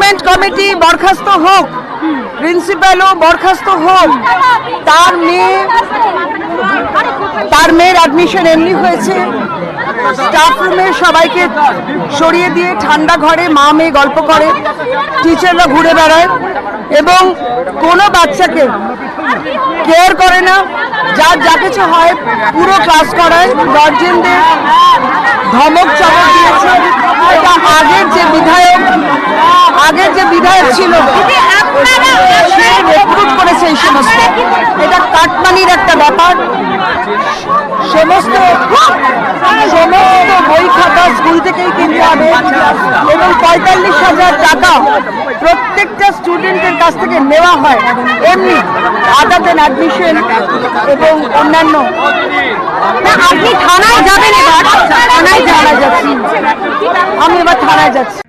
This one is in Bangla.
ম্যানেজমেন্ট কমিটি বরখাস্ত হোক, প্রিন্সিপালও বরখাস্ত হোক, তার মেয়ের অ্যাডমিশন এমনি হয়েছে, স্টাফ রুমে সবাইকে সরিয়ে দিয়ে ঠান্ডা ঘরে মা মেয়ে গল্প করে, টিচাররা ঘুরে বেড়ায় এবং কোনো বাচ্চাকে কেয়ার করে না। যার যা কিছু হয় পুরো ক্লাস করায়, গার্জেনদের ধমক চমক দিয়েছে। এটা আগের যে বিধায়ক ছিল সে রেক্রুট করেছে এই সমস্ত। এটা কাটমানির একটা ব্যাপার। সমস্ত বই খাতা স্কুল থেকেই কিনতে হবে এবং 45,000 টাকা প্রত্যেকটা স্টুডেন্টের কাছ থেকে নেওয়া হয় এমনি আদার দেন অ্যাডমিশন এবং অন্যান্য। আপনি থানায় যাবেন? এবার থানায় যাচ্ছি, আমি এবার থানায় যাচ্ছি।